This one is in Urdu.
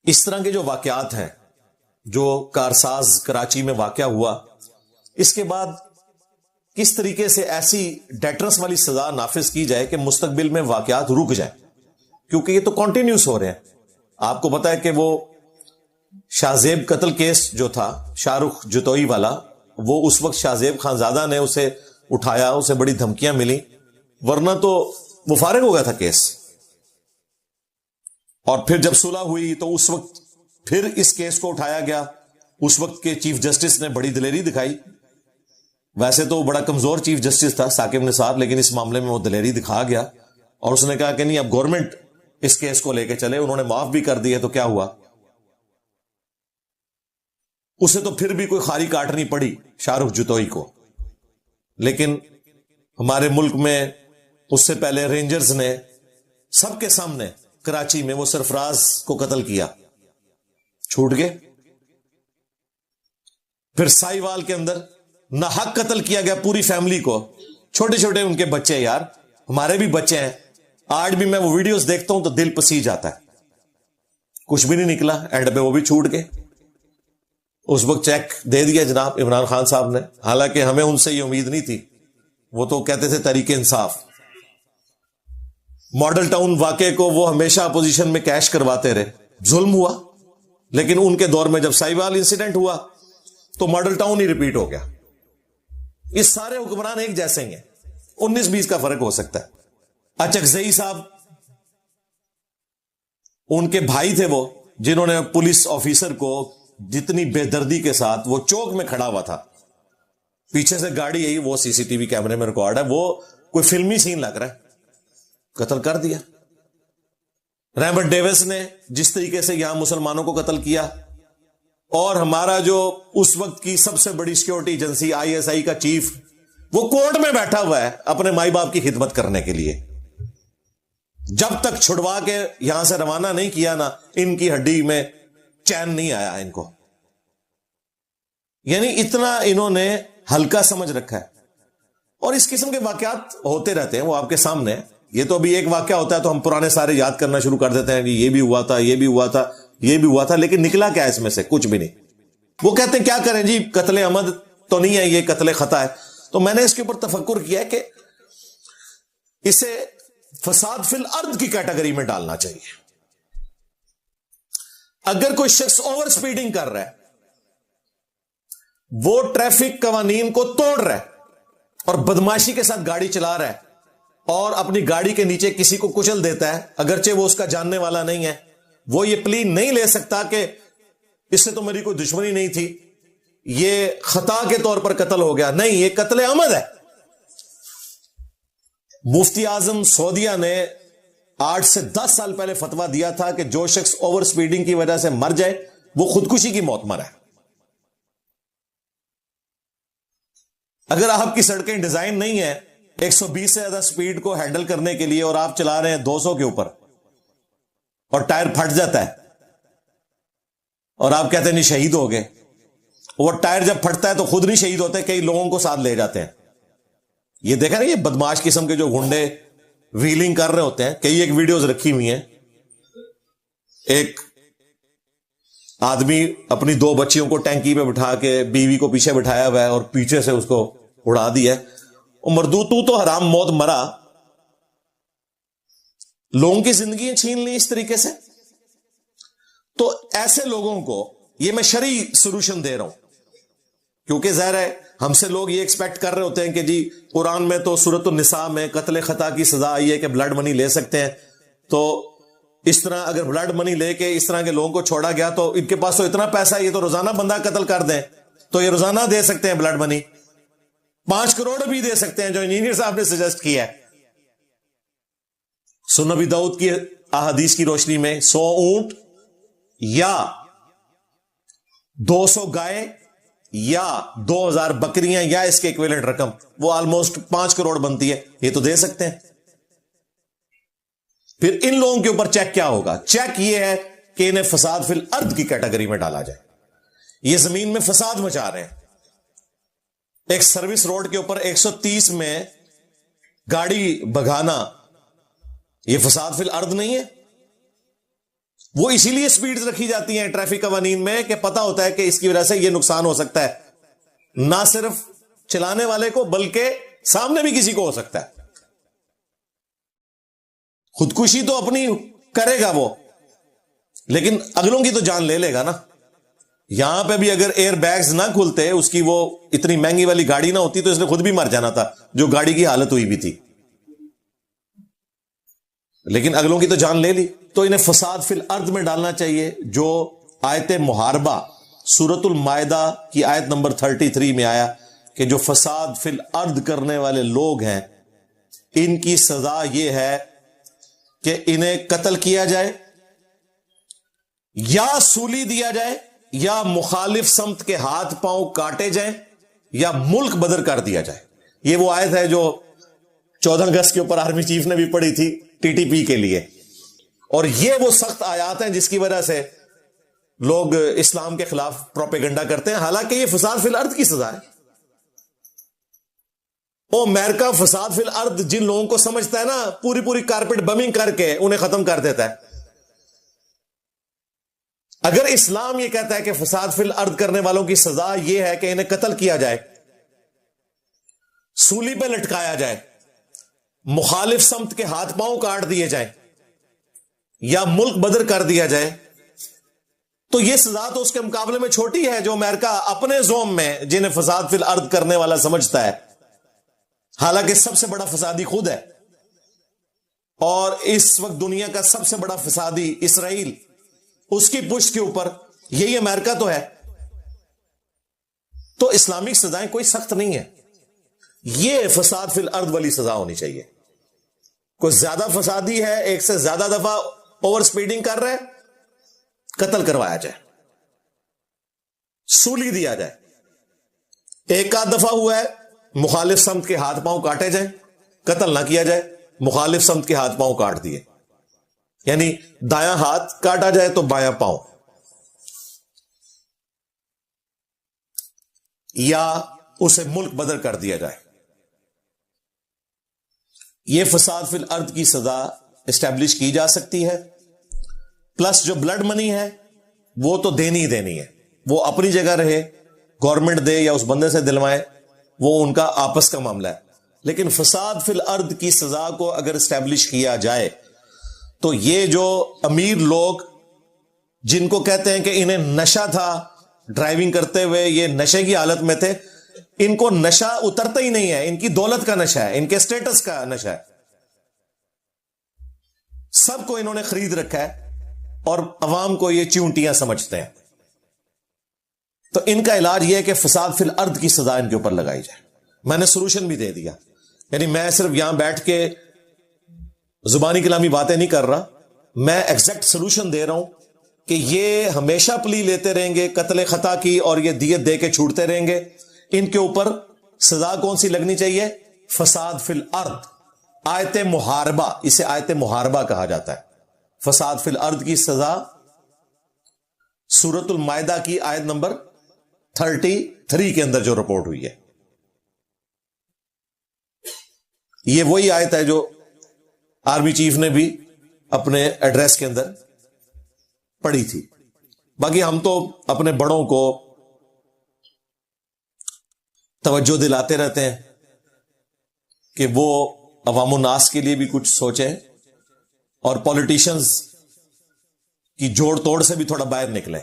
اس طرح کے جو واقعات ہیں جو کارساز کراچی میں واقع ہوا، اس کے بعد کس طریقے سے ایسی ڈیٹرنس والی سزا نافذ کی جائے کہ مستقبل میں واقعات رک جائیں، کیونکہ یہ تو کنٹینیوس ہو رہے ہیں. آپ کو پتا ہے کہ وہ شاہ زیب قتل کیس جو تھا شاہ رخ جتوئی والا، وہ اس وقت شاہ زیب خانزادہ نے اسے اٹھایا، اسے بڑی دھمکیاں ملی، ورنہ تو وہ فارغ ہو گیا تھا کیس. اور پھر جب صلح ہوئی تو اس وقت پھر اس کیس کو اٹھایا گیا. اس وقت کے چیف جسٹس نے بڑی دلیری دکھائی. ویسے تو بڑا کمزور چیف جسٹس تھا ثاقب نثار، لیکن اس معاملے میں وہ دلیری دکھا گیا اور اس نے کہا کہ نہیں، اب گورنمنٹ اس کیس کو لے کے چلے. انہوں نے معاف بھی کر دیا تو کیا ہوا، اسے تو پھر بھی کوئی خاری کاٹنی پڑی شاہ رخ جتوئی کو. لیکن ہمارے ملک میں اس سے پہلے رینجرز نے سب کے سامنے کراچی میں وہ سرفراز کو قتل کیا، چھوٹ گئے. پھر سائیوال کے اندر ناحق قتل کیا گیا پوری فیملی کو، چھوٹے چھوٹے ان کے بچے. یار ہمارے بھی بچے ہیں، آج بھی میں وہ ویڈیوز دیکھتا ہوں تو دل پسی جاتا ہے. کچھ بھی نہیں نکلا، اینڈ پہ وہ بھی چھوٹ گئے. اس وقت چیک دے دیا جناب عمران خان صاحب نے، حالانکہ ہمیں ان سے یہ امید نہیں تھی. وہ تو کہتے تھے تحریک انصاف. ماڈل ٹاؤن واقعے کو وہ ہمیشہ اپوزیشن میں کیش کرواتے رہے، ظلم ہوا. لیکن ان کے دور میں جب سائیوال انسیڈنٹ ہوا تو ماڈل ٹاؤن ہی ریپیٹ ہو گیا. اس سارے حکمران ایک جیسے ہی ہیں، 19-20 کا فرق ہو سکتا ہے. اچکزئی صاحب، ان کے بھائی تھے وہ، جنہوں نے پولیس آفیسر کو جتنی بے دردی کے ساتھ، وہ چوک میں کھڑا ہوا تھا، پیچھے سے گاڑی آئی، وہ سی سی ٹی وی کیمرے میں ریکارڈ ہے، وہ کوئی فلمی سین لگ رہا ہے، قتل کر دیا. ریمنڈ ڈیوس نے جس طریقے سے یہاں مسلمانوں کو قتل کیا، اور ہمارا جو اس وقت کی سب سے بڑی سیکورٹی ایجنسی ISI کا چیف، وہ کورٹ میں بیٹھا ہوا ہے اپنے مائی باپ کی خدمت کرنے کے لیے. جب تک چھڑوا کے یہاں سے روانہ نہیں کیا نا، ان کی ہڈی میں چین نہیں آیا ان کو. یعنی اتنا انہوں نے ہلکا سمجھ رکھا ہے. اور اس قسم کے واقعات ہوتے رہتے ہیں، وہ آپ کے سامنے ہے. یہ تو ابھی ایک واقعہ ہوتا ہے تو ہم پرانے سارے یاد کرنا شروع کر دیتے ہیں کہ یہ بھی ہوا تھا، یہ بھی ہوا تھا، یہ بھی ہوا تھا، لیکن نکلا کیا اس میں سے؟ کچھ بھی نہیں. وہ کہتے ہیں کیا کریں جی، قتل عمد تو نہیں ہے، یہ قتل خطا ہے. تو میں نے اس کے اوپر تفکر کیا ہے کہ اسے فساد فی الارض کی کیٹیگری میں ڈالنا چاہیے. اگر کوئی شخص اوور سپیڈنگ کر رہا ہے، وہ ٹریفک قوانین کو توڑ رہا ہے اور بدماشی کے ساتھ گاڑی چلا رہا ہے اور اپنی گاڑی کے نیچے کسی کو کچل دیتا ہے، اگرچہ وہ اس کا جاننے والا نہیں ہے، وہ یہ پلی نہیں لے سکتا کہ اس سے تو میری کوئی دشمنی نہیں تھی، یہ خطا کے طور پر قتل ہو گیا. نہیں، یہ قتل عمد ہے. مفتی اعظم سعودیہ نے 8 سے 10 سال پہلے فتویٰ دیا تھا کہ جو شخص اوور سپیڈنگ کی وجہ سے مر جائے وہ خودکشی کی موت مرا ہے. اگر آپ کی سڑکیں ڈیزائن نہیں ہیں 120 سے زیادہ سپیڈ کو ہینڈل کرنے کے لیے، اور آپ چلا رہے ہیں 200 کے اوپر اور ٹائر پھٹ جاتا ہے اور آپ کہتے ہیں نہیں شہید ہو گئے، وہ ٹائر جب پھٹتا ہے تو خود نہیں شہید ہوتے، کئی لوگوں کو ساتھ لے جاتے ہیں. یہ دیکھا نا، یہ بدماش قسم کے جو گنڈے ویلنگ کر رہے ہوتے ہیں، کئی ایک ویڈیوز رکھی ہوئی ہیں. ایک آدمی اپنی 2 بچیوں کو ٹینکی پہ بٹھا کے بیوی کو پیچھے بٹھایا ہوا ہے اور پیچھے سے اس کو اڑا دیا ہے. مردو تو حرام موت مرا، لوگوں کی زندگیاں چھین لی اس طریقے سے. تو ایسے لوگوں کو یہ میں شرعی سولوشن دے رہا ہوں، کیونکہ ظاہر ہے ہم سے لوگ یہ ایکسپیکٹ کر رہے ہوتے ہیں کہ جی قرآن میں تو سورۃ النساء میں قتل خطا کی سزا آئی ہے کہ بلڈ منی لے سکتے ہیں، تو اس طرح اگر بلڈ منی لے کے اس طرح کے لوگوں کو چھوڑا گیا تو ان کے پاس تو اتنا پیسہ ہے، یہ تو روزانہ بندہ قتل کر دیں تو یہ روزانہ دے سکتے ہیں بلڈ منی، 5 کروڑ بھی دے سکتے ہیں جو انجینئر صاحب نے سجیسٹ کیا ہے. سنن ابی داؤد کی احادیث کی روشنی میں 100 اونٹ یا 200 گائے یا 2000 بکریاں یا اس کے ایکویلنٹ رقم، وہ آلموسٹ 5 کروڑ بنتی ہے، یہ تو دے سکتے ہیں. پھر ان لوگوں کے اوپر چیک کیا ہوگا؟ چیک یہ ہے کہ انہیں فساد فی الارض کی کیٹیگری میں ڈالا جائے. یہ زمین میں فساد مچا رہے ہیں. ایک سروس روڈ کے اوپر 130 میں گاڑی بھگانا، یہ فساد فی الارض نہیں ہے؟ وہ اسی لیے سپیڈ رکھی جاتی ہیں ٹریفک قوانین میں کہ پتا ہوتا ہے کہ اس کی وجہ سے یہ نقصان ہو سکتا ہے، نہ صرف چلانے والے کو بلکہ سامنے بھی کسی کو ہو سکتا ہے۔ خودکشی تو اپنی کرے گا وہ، لیکن اگلوں کی تو جان لے لے گا نا۔ یہاں پہ بھی اگر ایئر بیگز نہ کھلتے، اس کی وہ اتنی مہنگی والی گاڑی نہ ہوتی، تو اس نے خود بھی مر جانا تھا، جو گاڑی کی حالت ہوئی بھی تھی، لیکن اگلوں کی تو جان لے لی۔ تو انہیں فساد فی الارض میں ڈالنا چاہیے، جو آیت محاربہ سورۃ المائدہ کی آیت نمبر 33 میں آیا کہ جو فساد فی الارض کرنے والے لوگ ہیں، ان کی سزا یہ ہے کہ انہیں قتل کیا جائے، یا سولی دیا جائے، یا مخالف سمت کے ہاتھ پاؤں کاٹے جائیں، یا ملک بدر کر دیا جائے۔ یہ وہ آیت ہے جو 14 اگست کے اوپر آرمی چیف نے بھی پڑھی تھی ٹی ٹی پی کے لیے، اور یہ وہ سخت آیات ہیں جس کی وجہ سے لوگ اسلام کے خلاف پروپیگنڈا کرتے ہیں، حالانکہ یہ فساد فی الارض کی سزا ہے۔ وہ امریکہ فساد فی الارض جن لوگوں کو سمجھتا ہے نا، پوری پوری کارپیٹ بمنگ کر کے انہیں ختم کر دیتا ہے۔ اگر اسلام یہ کہتا ہے کہ فساد فی الارض کرنے والوں کی سزا یہ ہے کہ انہیں قتل کیا جائے، سولی پہ لٹکایا جائے، مخالف سمت کے ہاتھ پاؤں کاٹ دیے جائیں، یا ملک بدر کر دیا جائے، تو یہ سزا تو اس کے مقابلے میں چھوٹی ہے جو امریکہ اپنے زوم میں جنہیں فساد فی الارض کرنے والا سمجھتا ہے، حالانکہ سب سے بڑا فسادی خود ہے، اور اس وقت دنیا کا سب سے بڑا فسادی اسرائیل، اس کی پشت کے اوپر یہی امریکہ تو ہے۔ تو اسلامک سزائیں کوئی سخت نہیں ہے، یہ فساد فی الارض والی سزا ہونی چاہیے۔ کوئی زیادہ فسادی ہے، ایک سے زیادہ دفعہ اوور سپیڈنگ کر رہے، قتل کروایا جائے، سولی دیا جائے۔ ایک آدھ دفعہ ہوا ہے، مخالف سمت کے ہاتھ پاؤں کاٹے جائیں، قتل نہ کیا جائے، مخالف سمت کے ہاتھ پاؤں کاٹ دیے، یعنی دایاں ہاتھ کاٹا جائے تو بایاں پاؤں، یا اسے ملک بدر کر دیا جائے۔ یہ فساد فی الارض کی سزا اسٹیبلش کی جا سکتی ہے۔ پلس جو بلڈ منی ہے وہ تو دینی ہی دینی ہے، وہ اپنی جگہ رہے، گورنمنٹ دے یا اس بندے سے دلوائے، وہ ان کا آپس کا معاملہ ہے۔ لیکن فساد فی الارض کی سزا کو اگر اسٹیبلش کیا جائے تو یہ جو امیر لوگ جن کو کہتے ہیں کہ انہیں نشہ تھا، ڈرائیونگ کرتے ہوئے یہ نشے کی حالت میں تھے، ان کو نشہ اترتا ہی نہیں ہے، ان کی دولت کا نشہ ہے، ان کے سٹیٹس کا نشہ ہے، سب کو انہوں نے خرید رکھا ہے، اور عوام کو یہ چونٹیاں سمجھتے ہیں۔ تو ان کا علاج یہ ہے کہ فساد فی الارض کی سزا ان کے اوپر لگائی جائے۔ میں نے سولوشن بھی دے دیا، یعنی میں صرف یہاں بیٹھ کے زبانی کلامی باتیں نہیں کر رہا، میں ایگزیکٹ سولوشن دے رہا ہوں کہ یہ ہمیشہ پلی لیتے رہیں گے قتل خطا کی، اور یہ دیت دے کے چھوڑتے رہیں گے، ان کے اوپر سزا کون سی لگنی چاہیے؟ فساد فی الارض، آیت محاربہ، اسے آیت محاربہ کہا جاتا ہے۔ فساد فی الارض کی سزا سورۃ المائدہ کی آیت نمبر 33 کے اندر جو رپورٹ ہوئی ہے، یہ وہی آیت ہے جو آرمی چیف نے بھی اپنے ایڈریس کے اندر پڑھی تھی۔ باقی ہم تو اپنے بڑوں کو توجہ دلاتے رہتے ہیں کہ وہ عوام الناس کے لیے بھی کچھ سوچیں، اور پولیٹیشنز کی جوڑ توڑ سے بھی تھوڑا باہر نکلیں۔